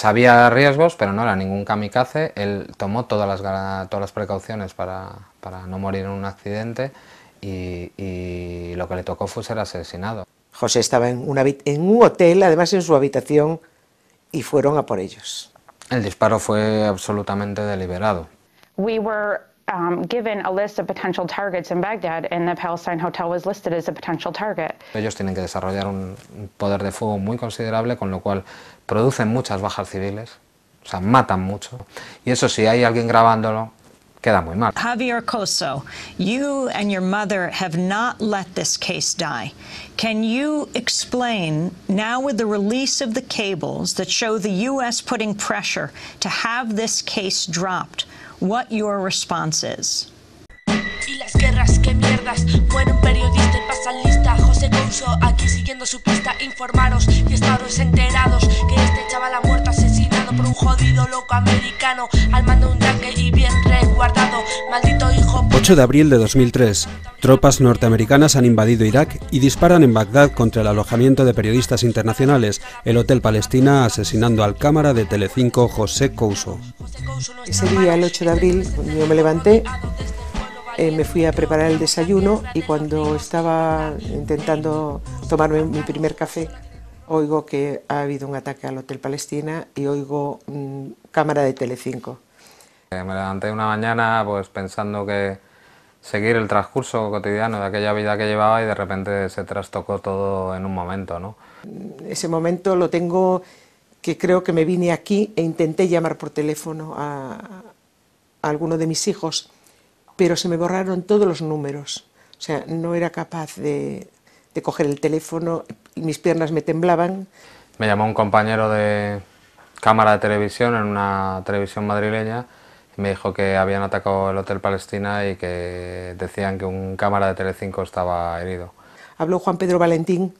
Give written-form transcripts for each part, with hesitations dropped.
sabía riesgos, pero no era ningún kamikaze. Él tomó todas las precauciones para no morir en un accidente y lo que le tocó fue ser asesinado. José estaba en un hotel, además en su habitación, y fueron a por ellos. El disparo fue absolutamente deliberado. We were given a list of potential targets in Baghdad, and the Palestine Hotel was listed as a potential target. Ellos tienen que desarrollar un poder de fuego muy considerable, con lo cual producen muchas bajas civiles, o sea, matan mucho. Y eso, si hay alguien grabándolo, queda muy mal. Javier Coso, you and your mother have not let this case die. Can you explain, now with the release of the cables that show the U.S. putting pressure to have this case dropped, what your response is? Y las guerras, qué mierdas, muere un periodista y pasan lista. José Couso, aquí siguiendo su pista. Informaros y estados enterados que este chaval ha muerto asesinado por un jodido loco americano al mando de un tanque y bien resguardado. Maldito hijo. 8 de abril de 2003. Tropas norteamericanas han invadido Irak y disparan en Bagdad contra el alojamiento de periodistas internacionales, el Hotel Palestina, asesinando al cámara de Telecinco José Couso. Ese día, el 8 de abril, yo me levanté, me fui a preparar el desayuno y cuando estaba intentando tomarme mi primer café, oigo que ha habido un ataque al Hotel Palestina y oigo cámara de Telecinco. Me levanté una mañana pues pensando que seguir el transcurso cotidiano de aquella vida que llevaba y de repente se trastocó todo en un momento, ¿no? Ese momento lo tengo, que creo que me vine aquí e intenté llamar por teléfono a alguno de mis hijos, pero se me borraron todos los números. O sea, no era capaz de coger el teléfono, mis piernas me temblaban. Me llamó un compañero de cámara de televisión en una televisión madrileña y me dijo que habían atacado el Hotel Palestina y que decían que un cámara de Telecinco estaba herido. Habló Juan Pedro Valentín,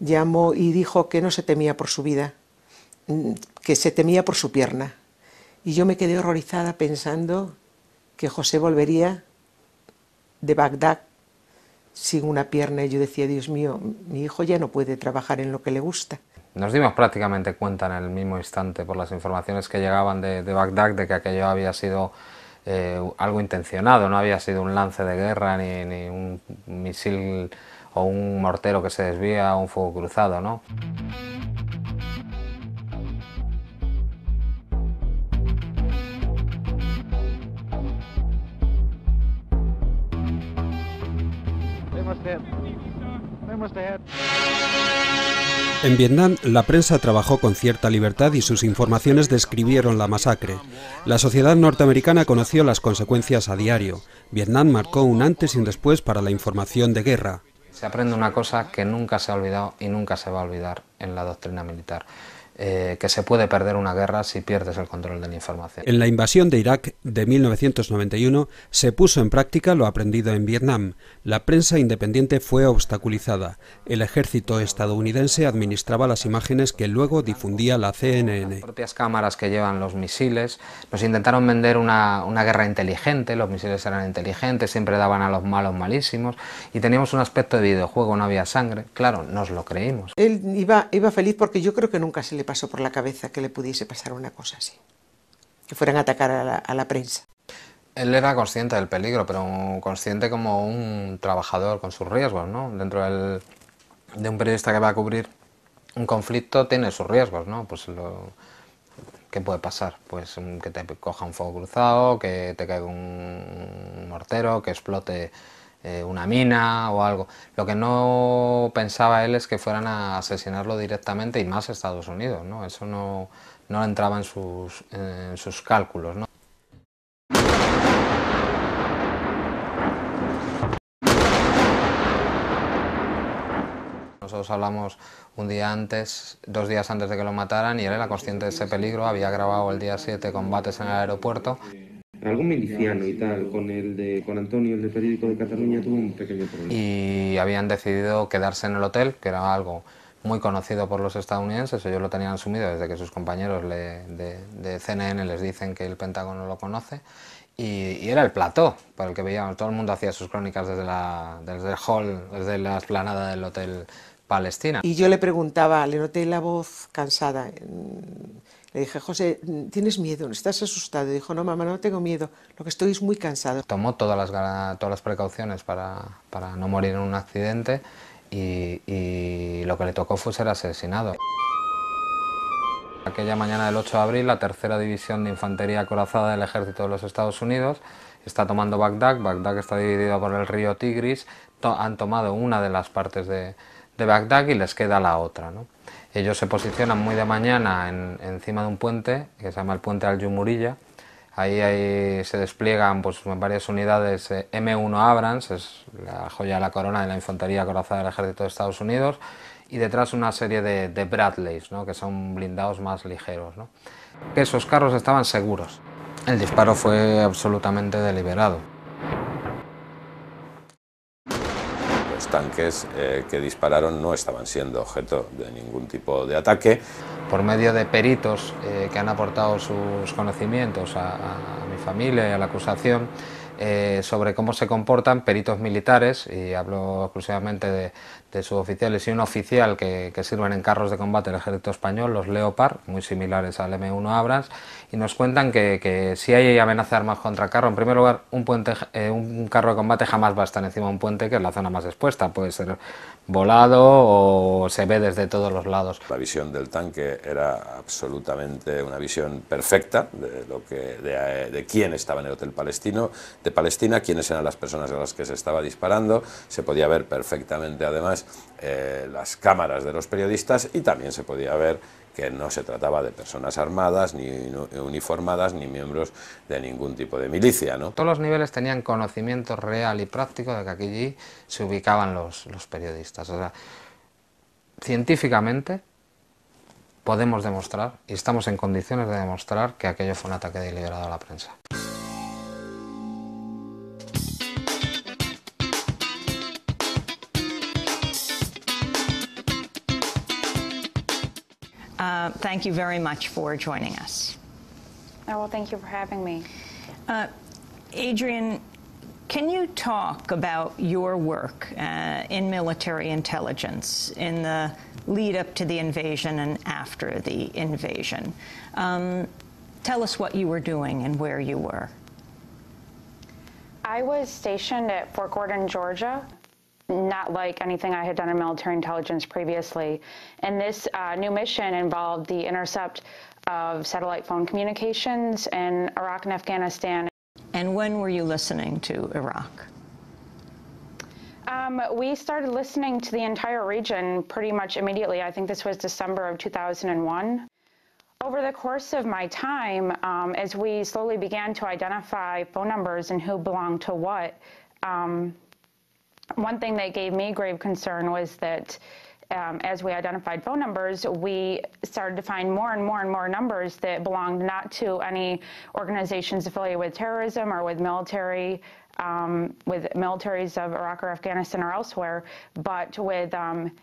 llamó y dijo que no se temía por su vida, que se temía por su pierna. Y yo me quedé horrorizada pensando que José volvería de Bagdad sin una pierna, y yo decía, Dios mío, mi hijo ya no puede trabajar en lo que le gusta. Nos dimos prácticamente cuenta en el mismo instante, por las informaciones que llegaban de Bagdad, de que aquello había sido algo intencionado, no había sido un lance de guerra, ni un misil o un mortero que se desvía o un fuego cruzado, ¿no? En Vietnam, la prensa trabajó con cierta libertad y sus informaciones describieron la masacre. La sociedad norteamericana conoció las consecuencias a diario. Vietnam marcó un antes y un después para la información de guerra. Se aprende una cosa que nunca se ha olvidado y nunca se va a olvidar en la doctrina militar. Que se puede perder una guerra si pierdes el control de la información. En la invasión de Irak de 1991 se puso en práctica lo aprendido en Vietnam. La prensa independiente fue obstaculizada. El ejército estadounidense administraba las imágenes que luego difundía la CNN. Las propias cámaras que llevan los misiles nos intentaron vender una guerra inteligente, los misiles eran inteligentes, siempre daban a los malos malísimos y teníamos un aspecto de videojuego, no había sangre. Claro, nos lo creímos. Él iba feliz porque yo creo que nunca se le pasó por la cabeza que le pudiese pasar una cosa así, que fueran a atacar a la prensa. Él era consciente del peligro, pero consciente como un trabajador con sus riesgos, ¿no? Dentro de un periodista que va a cubrir un conflicto tiene sus riesgos, ¿no? Pues ¿qué puede pasar? Pues que te coja un fuego cruzado, que te caiga un mortero, que explote una mina o algo. Lo que no pensaba él es que fueran a asesinarlo directamente, y más Estados Unidos, ¿no? Eso no entraba en sus cálculos, ¿no? Nosotros hablamos un día antes, 2 días antes de que lo mataran, y él era consciente de ese peligro, había grabado el día 7 combates en el aeropuerto. Algún miliciano y tal, con Antonio, el del periódico de Cataluña, tuvo un pequeño problema. Y habían decidido quedarse en el hotel, que era algo muy conocido por los estadounidenses, ellos lo tenían asumido desde que sus compañeros de CNN les dicen que el Pentágono lo conoce, y era el plató por el que veíamos, todo el mundo hacía sus crónicas desde el hall, desde la explanada del Hotel Palestina. Y yo le preguntaba, le noté la voz cansada, Le dije, José, ¿tienes miedo? ¿Estás asustado? Y dijo, no, mamá, no tengo miedo, lo que estoy es muy cansado. Tomó todas las precauciones para no morir en un accidente y lo que le tocó fue ser asesinado. Aquella mañana del 8 de abril, la tercera división de infantería acorazada del ejército de los Estados Unidos está tomando Bagdad. Bagdad está dividido por el río Tigris. Han tomado una de las partes de Bagdad y les queda la otra, ¿no? Ellos se posicionan muy de mañana encima de un puente que se llama el puente Al-Jumuriyya. Ahí se despliegan pues, varias unidades M1 Abrams, es la joya de la corona de la infantería acorazada del ejército de Estados Unidos, y detrás una serie de Bradleys, ¿no? Que son blindados más ligeros, ¿no? Esos carros estaban seguros. El disparo fue absolutamente deliberado. Los tanques que dispararon no estaban siendo objeto de ningún tipo de ataque. Por medio de peritos que han aportado sus conocimientos a mi familia y a la acusación sobre cómo se comportan peritos militares, y hablo exclusivamente de suboficiales y un oficial que sirven en carros de combate del ejército español, los Leopard, muy similares al M1 Abrams, y nos cuentan que si hay amenaza de armas contra carro, en primer lugar, un carro de combate jamás va a estar encima de un puente, que es la zona más expuesta, puede ser volado o se ve desde todos los lados. La visión del tanque era absolutamente una visión perfecta de quién estaba en el Hotel de Palestina, quiénes eran las personas a las que se estaba disparando. Se podía ver perfectamente además las cámaras de los periodistas, y también se podía ver que no se trataba de personas armadas, ni uniformadas, ni miembros de ningún tipo de milicia, ¿no? Todos los niveles tenían conocimiento real y práctico de que aquí se ubicaban los periodistas. O sea, científicamente podemos demostrar, y estamos en condiciones de demostrar, que aquello fue un ataque deliberado a la prensa. Thank you very much for joining us. Oh, well, thank you for having me. Adrian, can you talk about your work in military intelligence in the lead up to the invasion and after the invasion? Tell us what you were doing and where you were. I was stationed at Fort Gordon, Georgia. Not like anything I had done in military intelligence previously. And this new mission involved the intercept of satellite phone communications in Iraq and Afghanistan. And when were you listening to Iraq? We started listening to the entire region pretty much immediately. I think this was December of 2001. Over the course of my time, as we slowly began to identify phone numbers and who belonged to what, one thing that gave me grave concern was that as we identified phone numbers, we started to find more and more and more numbers that belonged not to any organizations affiliated with terrorism or with militaries of Iraq or Afghanistan or elsewhere, but with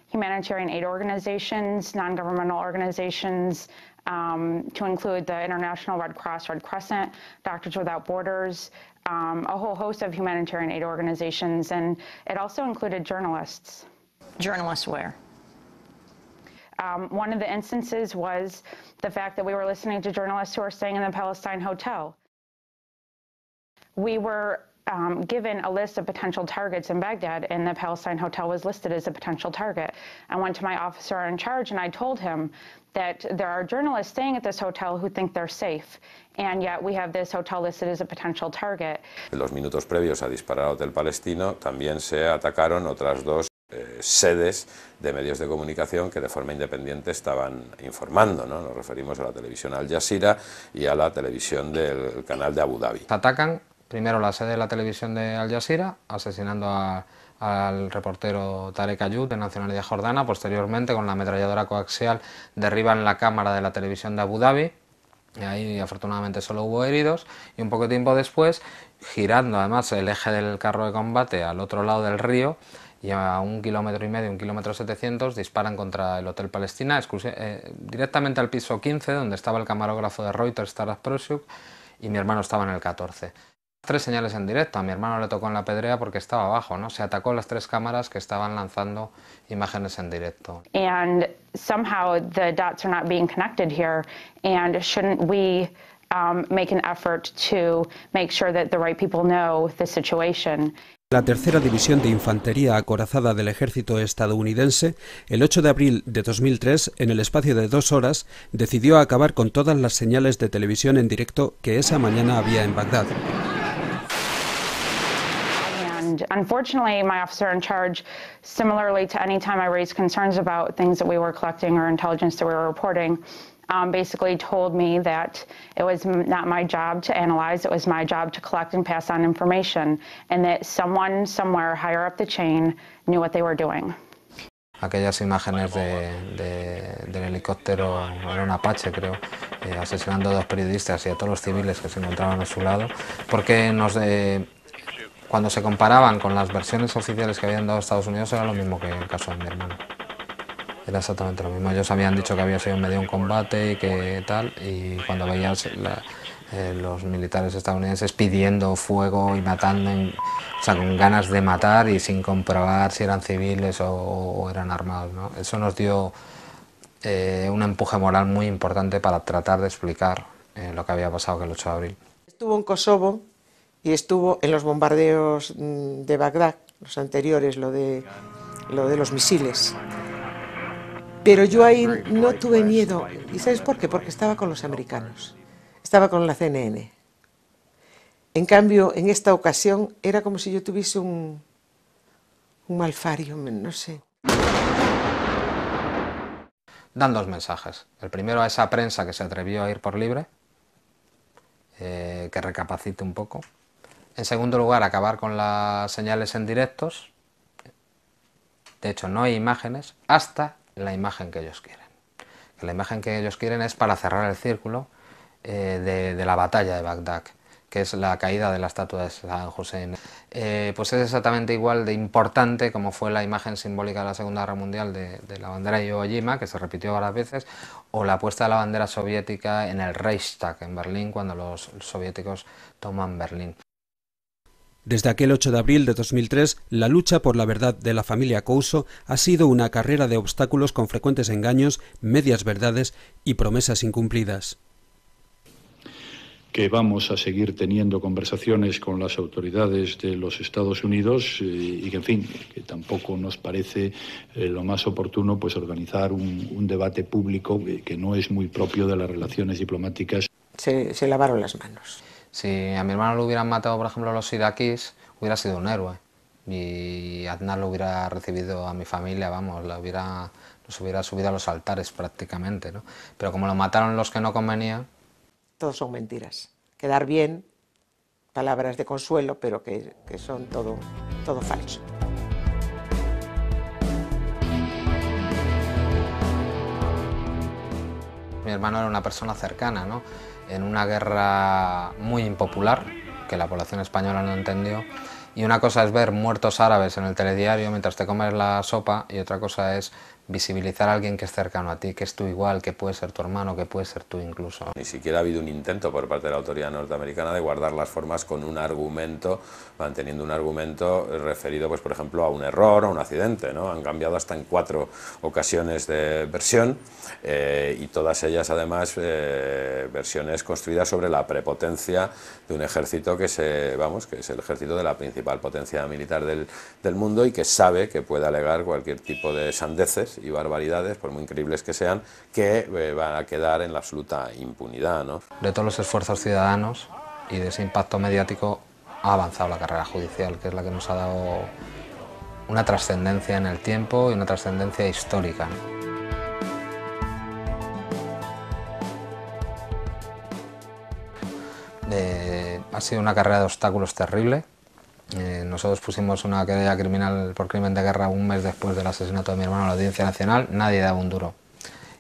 humanitarian aid organizations, non-governmental organizations, to include the International Red Cross, Red Crescent, Doctors Without Borders, a whole host of humanitarian aid organizations, and it also included journalists. Journalists where? One of the instances was the fact that we were listening to journalists who were staying in the Palestine Hotel. We were given a list of potential targets in Baghdad, and the Palestine Hotel was listed as a potential target. I went to my officer in charge and I told him that there are journalists staying at this hotel who think they're safe, and yet we have this hotel listed as a potential target. En los minutos previos a disparar al Hotel Palestino también se atacaron otras dos sedes de medios de comunicación que de forma independiente estaban informando, ¿no? Nos referimos a la televisión Al Jazeera y a la televisión del canal de Abu Dhabi. Atacan primero la sede de la televisión de Al Jazeera, asesinando al reportero Tarek Ayub, de nacionalidad jordana. Posteriormente, con la ametralladora coaxial, derriban la cámara de la televisión de Abu Dhabi. Y ahí afortunadamente solo hubo heridos, y un poco tiempo después, girando además el eje del carro de combate al otro lado del río, y a 1,5 kilómetros, 1,7 kilómetros, disparan contra el Hotel Palestina, directamente al piso 15, donde estaba el camarógrafo de Reuters, Taras Prosyuk, y mi hermano estaba en el 14. 3 señales en directo, a mi hermano le tocó en la pedrea porque estaba abajo, ¿no? Se atacó las 3 cámaras que estaban lanzando imágenes en directo. And somehow the dots are not being connected here, and shouldn't we make an effort to make sure that the right people know the situation? La tercera división de infantería acorazada del ejército estadounidense, el 8 de abril de 2003, en el espacio de 2 horas, decidió acabar con todas las señales de televisión en directo que esa mañana había en Bagdad. And unfortunately, my officer in charge, similarly to any time I raised concerns about things that we were collecting or intelligence that we were reporting, basically told me that it was not my job to analyze, it was my job to collect and pass on information, and that someone somewhere higher up the chain knew what they were doing. Aquellas imágenes del helicóptero, era un Apache creo, asesinando a 2 periodistas y a todos los civiles que se encontraban a su lado, porque cuando se comparaban con las versiones oficiales que habían dado Estados Unidos era lo mismo que el caso de mi hermano. Era exactamente lo mismo. Ellos habían dicho que había sido en medio de un combate y que tal, y cuando veías los militares estadounidenses pidiendo fuego y matando, o sea, con ganas de matar y sin comprobar si eran civiles o eran armados, ¿no? Eso nos dio un empuje moral muy importante para tratar de explicar lo que había pasado aquel 8 de abril. Estuvo en Kosovo y estuvo en los bombardeos de Bagdad, los anteriores, lo de los misiles. Pero yo ahí no tuve miedo. ¿Y sabes por qué? Porque estaba con los americanos. Estaba con la CNN. En cambio, en esta ocasión, era como si yo tuviese un malfario, no sé. Dan 2 mensajes. El primero a esa prensa que se atrevió a ir por libre, que recapacite un poco. En segundo lugar, acabar con las señales en directos. De hecho, no hay imágenes hasta la imagen que ellos quieren. Que la imagen que ellos quieren es para cerrar el círculo de la batalla de Bagdad, que es la caída de la estatua de Saddam Hussein. Pues es exactamente igual de importante como fue la imagen simbólica de la Segunda Guerra Mundial de la bandera de Iwo Jima, que se repitió varias veces, o la puesta de la bandera soviética en el Reichstag, en Berlín, cuando los soviéticos toman Berlín. Desde aquel 8 de abril de 2003, la lucha por la verdad de la familia Couso ha sido una carrera de obstáculos con frecuentes engaños, medias verdades y promesas incumplidas. Que vamos a seguir teniendo conversaciones con las autoridades de los Estados Unidos y que, en fin, que tampoco nos parece lo más oportuno pues organizar un debate público que no es muy propio de las relaciones diplomáticas. Se lavaron las manos. Si a mi hermano lo hubieran matado, por ejemplo, los iraquíes, hubiera sido un héroe. Y Aznar lo hubiera recibido a mi familia, vamos, nos hubiera subido a los altares prácticamente, ¿no? Pero como lo mataron los que no convenía... Todos son mentiras. Quedar bien, palabras de consuelo, pero que son todo falso. Mi hermano era una persona cercana, ¿no? En una guerra muy impopular, que la población española no entendió, y una cosa es ver muertos árabes en el telediario mientras te comes la sopa, y otra cosa es visibilizar a alguien que es cercano a ti, que es tu igual, que puede ser tu hermano, que puede ser tú incluso. Ni siquiera ha habido un intento por parte de la autoridad norteamericana de guardar las formas con un argumento, manteniendo un argumento referido, pues, por ejemplo, a un error o a un accidente, ¿no? Han cambiado hasta en 4 ocasiones de versión y todas ellas, además, versiones construidas sobre la prepotencia de un ejército que es el ejército de la principal potencia militar del mundo y que sabe que puede alegar cualquier tipo de sandeces y barbaridades, por muy increíbles que sean, que van a quedar en la absoluta impunidad, ¿no? De todos los esfuerzos ciudadanos y de ese impacto mediático ha avanzado la carrera judicial, que es la que nos ha dado una trascendencia en el tiempo y una trascendencia histórica, ¿no? Ha sido una carrera de obstáculos terrible. Nosotros pusimos una querella criminal por crimen de guerra un mes después del asesinato de mi hermano en la Audiencia Nacional, nadie daba un duro.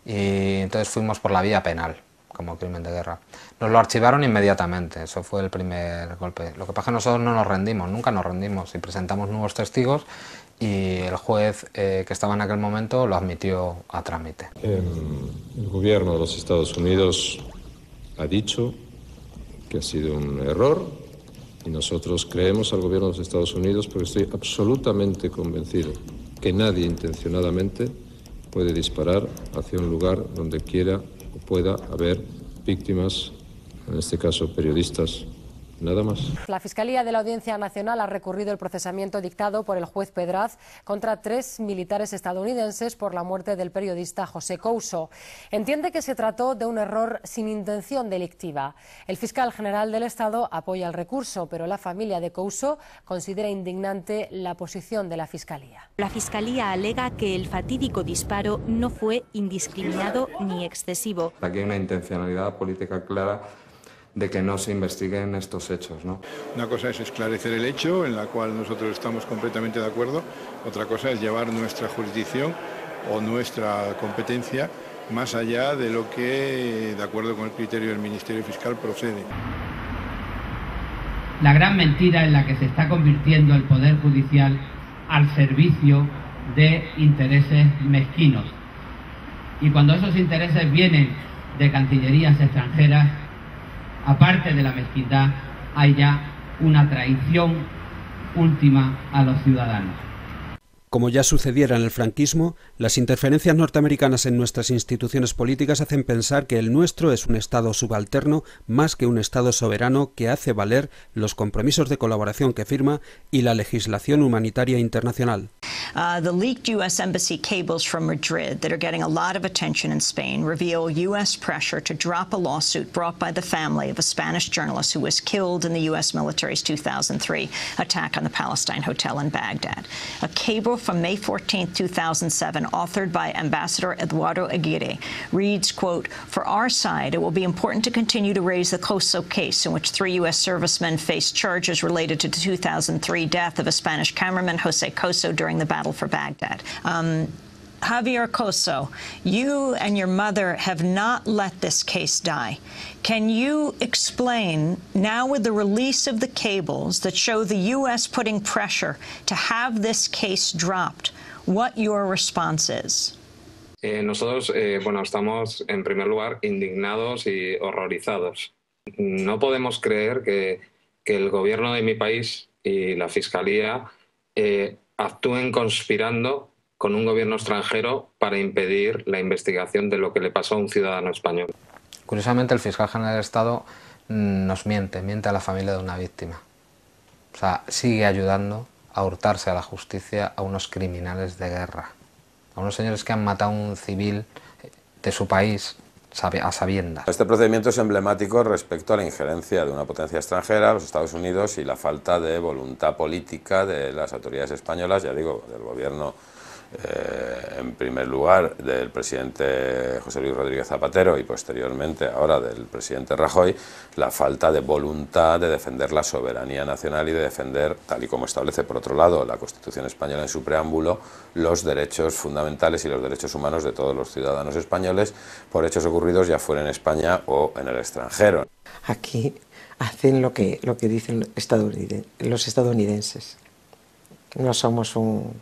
Y entonces fuimos por la vía penal, como crimen de guerra. Nos lo archivaron inmediatamente, eso fue el primer golpe. Lo que pasa es que nosotros no nos rendimos, nunca nos rendimos, y presentamos nuevos testigos y el juez que estaba en aquel momento lo admitió a trámite. El gobierno de los Estados Unidos ha dicho que ha sido un error, Y nosotros creemos al gobierno de los Estados Unidos porque estoy absolutamente convencido que nadie intencionadamente puede disparar hacia un lugar donde quiera o pueda haber víctimas, en este caso periodistas. Nada más. La Fiscalía de la Audiencia Nacional ha recurrido el procesamiento dictado por el juez Pedraz contra 3 militares estadounidenses por la muerte del periodista José Couso. Entiende que se trató de un error sin intención delictiva. El fiscal general del Estado apoya el recurso, pero la familia de Couso considera indignante la posición de la Fiscalía. La Fiscalía alega que el fatídico disparo no fue indiscriminado ni excesivo. Aquí hay una intencionalidad política clara de que no se investiguen estos hechos, ¿no? Una cosa es esclarecer el hecho, en la cual nosotros estamos completamente de acuerdo. Otra cosa es llevar nuestra jurisdicción o nuestra competencia más allá de lo que, de acuerdo con el criterio del Ministerio Fiscal, procede. La gran mentira en la que se está convirtiendo el Poder Judicial al servicio de intereses mezquinos. Y cuando esos intereses vienen de cancillerías extranjeras, aparte de la mezquindad, hay ya una traición última a los ciudadanos. Como ya sucediera en el franquismo, las interferencias norteamericanas en nuestras instituciones políticas hacen pensar que el nuestro es un Estado subalterno más que un Estado soberano que hace valer los compromisos de colaboración que firma y la legislación humanitaria internacional. The leaked U.S. Embassy cables from Madrid that are getting a lot of attention in Spain reveal U.S. pressure to drop a lawsuit brought by the family of a Spanish journalist who was killed in the U.S. military's 2003 attack on the Palestine Hotel in Baghdad. A cable from May 14, 2007, authored by Ambassador Eduardo Aguirre, reads, quote, "For our side, it will be important to continue to raise the Couso case in which 3 U.S. servicemen faced charges related to the 2003 death of a Spanish cameraman, Jose Couso, during the battle for Baghdad." Javier Couso, you and your mother have not let this case die. Can you explain, now with the release of the cables that show the U.S. putting pressure to have this case dropped, what your response is? Nosotros, estamos en primer lugar indignados y horrorizados. No podemos creer que el gobierno de mi país y la Fiscalía actúen conspirando con un gobierno extranjero para impedir la investigación de lo que le pasó a un ciudadano español. Curiosamente, el fiscal general del Estado nos miente a la familia de una víctima. O sea, sigue ayudando a hurtarse a la justicia a unos criminales de guerra, a unos señores que han matado a un civil de su país a sabiendas. Este procedimiento es emblemático respecto a la injerencia de una potencia extranjera, los Estados Unidos, y la falta de voluntad política de las autoridades españolas, ya digo, del gobierno, en primer lugar del presidente José Luis Rodríguez Zapatero y posteriormente ahora del presidente Rajoy, la falta de voluntad de defender la soberanía nacional y de defender, tal y como establece por otro lado la Constitución española en su preámbulo, los derechos fundamentales y los derechos humanos de todos los ciudadanos españoles por hechos ocurridos ya fuera en España o en el extranjero. Aquí hacen lo que dicen los estadounidenses. No somos un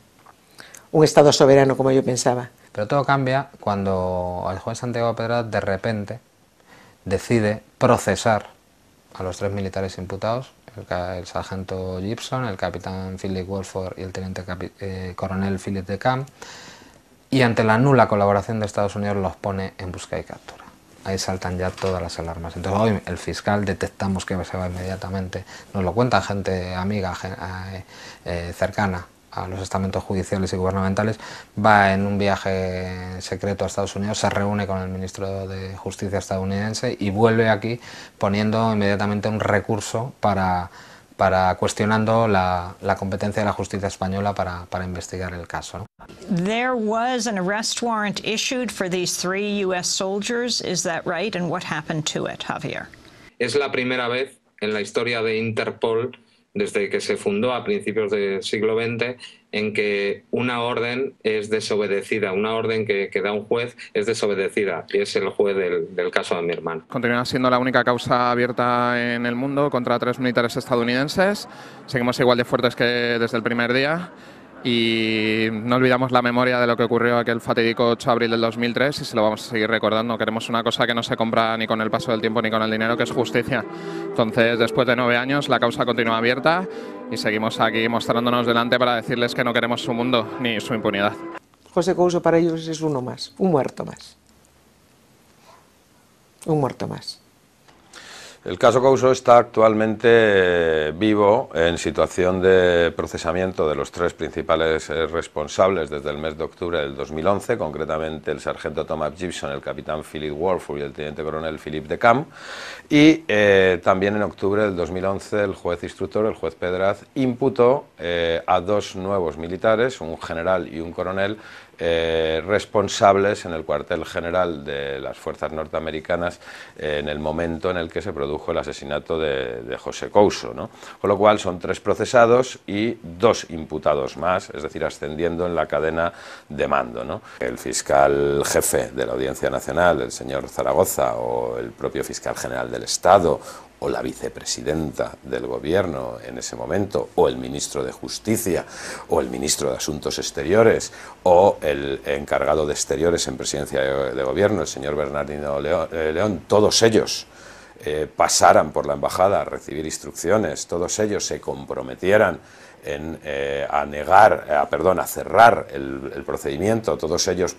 Estado soberano como yo pensaba. Pero todo cambia cuando el juez Santiago Pedraz de repente decide procesar a los 3 militares imputados, el sargento Gibson, el capitán Philip Wolford y el teniente coronel Philip de Camp, y ante la nula colaboración de Estados Unidos los pone en busca y captura. Ahí saltan ya todas las alarmas. Entonces hoy el fiscal detectamos que se va inmediatamente, nos lo cuenta gente amiga, cercana a los estamentos judiciales y gubernamentales, va en un viaje secreto a Estados Unidos, se reúne con el ministro de Justicia estadounidense y vuelve aquí poniendo inmediatamente un recurso para cuestionando la competencia de la justicia española para investigar el caso, ¿no? There was an arrest warrant issued for these 3 U.S. soldiers, is that right? And what happened to it, Javier? Es la primera vez en la historia de Interpol, desde que se fundó a principios del siglo XX, en que una orden es desobedecida, una orden que da un juez es desobedecida, y es el juez del caso de mi hermano. Continúa siendo la única causa abierta en el mundo contra 3 militares estadounidenses. Seguimos igual de fuertes que desde el primer día y no olvidamos la memoria de lo que ocurrió aquel fatídico 8 de abril del 2003 y se lo vamos a seguir recordando. Queremos una cosa que no se compra ni con el paso del tiempo ni con el dinero, que es justicia. Entonces, después de 9 años, la causa continúa abierta y seguimos aquí mostrándonos delante para decirles que no queremos su mundo ni su impunidad. José Couso para ellos es uno más, un muerto más. Un muerto más. El caso Couso está actualmente vivo en situación de procesamiento de los 3 principales responsables desde el mes de octubre del 2011, concretamente el sargento Thomas Gibson, el capitán Philip Warford y el teniente coronel Philippe de Camp, y también en octubre del 2011 el juez instructor, el juez Pedraz, imputó a 2 nuevos militares, un general y un coronel, responsables en el cuartel general de las fuerzas norteamericanas en el momento en el que se produjo el asesinato de José Couso, ¿no? Con lo cual son 3 procesados y 2 imputados más, es decir, ascendiendo en la cadena de mando, ¿no? El fiscal jefe de la Audiencia Nacional, el señor Zaragoza, o el propio fiscal general del Estado, o la vicepresidenta del gobierno en ese momento, o el ministro de Justicia, o el ministro de Asuntos Exteriores, o el encargado de Exteriores en presidencia de gobierno, el señor Bernardino León, todos ellos pasaran por la embajada a recibir instrucciones, todos ellos se comprometieran a cerrar el procedimiento, todos ellos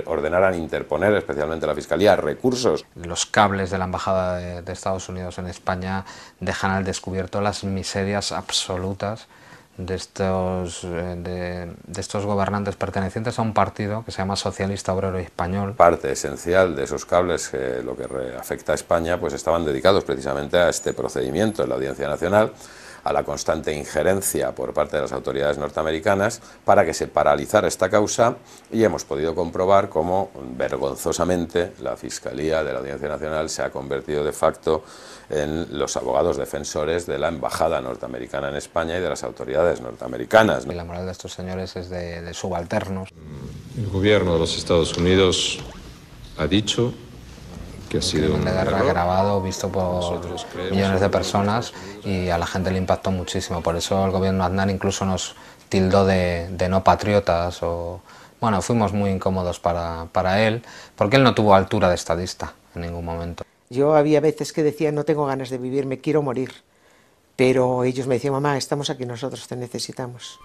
ordenaran interponer, especialmente la Fiscalía, recursos. Los cables de la Embajada de Estados Unidos en España dejan al descubierto las miserias absolutas de estos gobernantes pertenecientes a un partido que se llama Socialista Obrero Español. Parte esencial de esos cables, lo que afecta a España, pues estaban dedicados precisamente a este procedimiento en la Audiencia Nacional, a la constante injerencia por parte de las autoridades norteamericanas para que se paralizara esta causa, y hemos podido comprobar cómo vergonzosamente la Fiscalía de la Audiencia Nacional se ha convertido de facto en los abogados defensores de la Embajada norteamericana en España y de las autoridades norteamericanas, ¿no? Y la moral de estos señores es de subalternos. El gobierno de los Estados Unidos ha dicho que ha sido un error grabado, visto por millones de personas, y a la gente le impactó muchísimo. Por eso el gobierno Aznar incluso nos tildó de no patriotas, o bueno, fuimos muy incómodos para él, porque él no tuvo altura de estadista en ningún momento. Yo había veces que decía, no tengo ganas de vivir, me quiero morir, pero ellos me decían, mamá, estamos aquí, nosotros te necesitamos.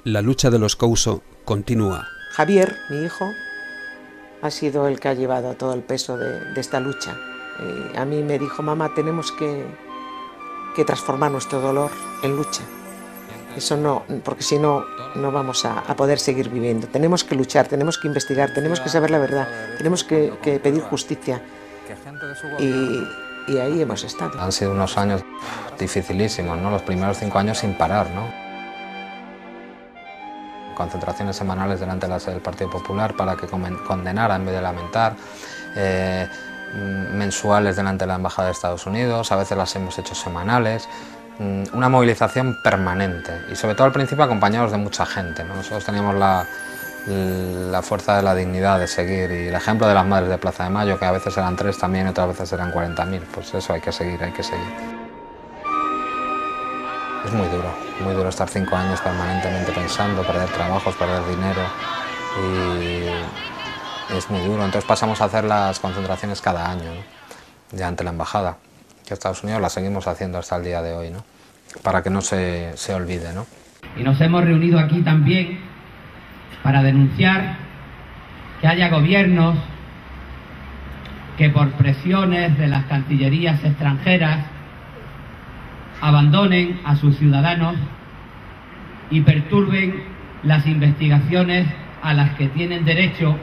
La lucha de los Couso continúa. Javier, mi hijo, ha sido el que ha llevado todo el peso de esta lucha. A mí me dijo, mamá, tenemos que transformar nuestro dolor en lucha. Eso no, porque si no, no vamos a poder seguir viviendo. Tenemos que luchar, tenemos que investigar, tenemos que saber la verdad, tenemos que pedir justicia. Y ahí hemos estado. Han sido unos años dificilísimos, ¿no? Los primeros 5 años sin parar, ¿no? Concentraciones semanales delante de la sede del Partido Popular para que condenara en vez de lamentar, mensuales delante de la Embajada de Estados Unidos, a veces las hemos hecho semanales, una movilización permanente y sobre todo al principio acompañados de mucha gente, ¿no? Nosotros teníamos la fuerza de la dignidad de seguir, y el ejemplo de las madres de Plaza de Mayo, que a veces eran 3 también, otras veces eran 40.000, pues eso hay que seguir, hay que seguir. Es muy duro estar 5 años permanentemente pensando, perder trabajos, perder dinero, y es muy duro. Entonces pasamos a hacer las concentraciones cada año, ¿no? Ya ante la embajada, que Estados Unidos la seguimos haciendo hasta el día de hoy, ¿no? Para que no se olvide, ¿no? Y nos hemos reunido aquí también para denunciar que haya gobiernos que por presiones de las cancillerías extranjeras abandonen a sus ciudadanos y perturben las investigaciones a las que tienen derecho,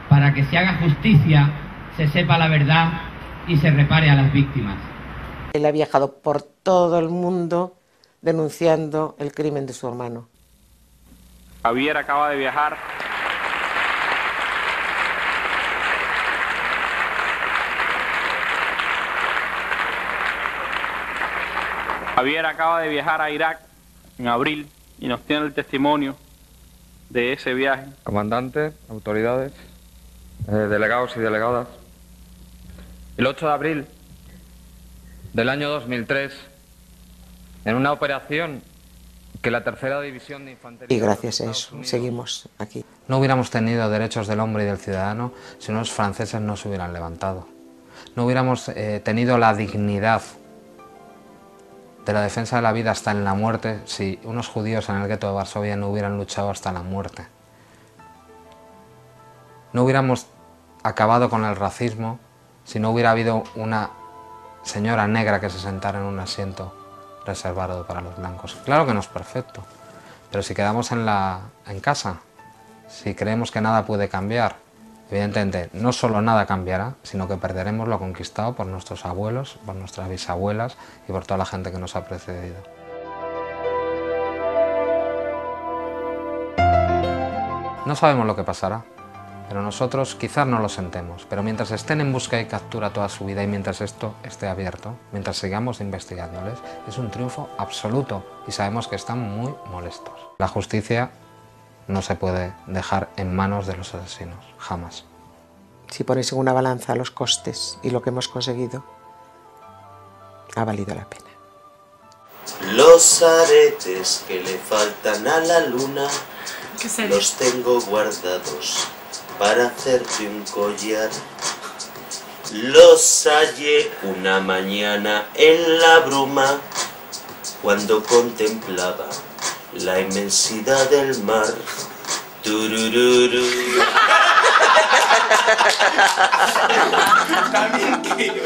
para que se haga justicia, se sepa la verdad y se repare a las víctimas. Él ha viajado por todo el mundo denunciando el crimen de su hermano. Javier acaba de viajar a Irak en abril y nos tiene el testimonio de ese viaje. Comandante, autoridades, delegados y delegadas. El 8 de abril del año 2003, en una operación que la tercera división de infantería... Y gracias a eso seguimos aquí. No hubiéramos tenido derechos del hombre y del ciudadano si los franceses no se hubieran levantado. No hubiéramos tenido la dignidad de la defensa de la vida hasta en la muerte si unos judíos en el gueto de Varsovia no hubieran luchado hasta la muerte. No hubiéramos acabado con el racismo si no hubiera habido una señora negra que se sentara en un asiento reservado para los blancos. Claro que no es perfecto, pero si quedamos en casa, si creemos que nada puede cambiar, evidentemente no solo nada cambiará, sino que perderemos lo conquistado por nuestros abuelos, por nuestras bisabuelas y por toda la gente que nos ha precedido. No sabemos lo que pasará, pero nosotros quizás no lo sentemos, pero mientras estén en busca y captura toda su vida y mientras esto esté abierto, mientras sigamos investigándoles, es un triunfo absoluto y sabemos que están muy molestos. La justicia no se puede dejar en manos de los asesinos, jamás. Si pones en una balanza los costes y lo que hemos conseguido, ha valido la pena. Los aretes que le faltan a la luna, los tengo guardados para hacerte un collar. Los hallé una mañana en la bruma, cuando contemplaba la inmensidad del mar. Turururu. También que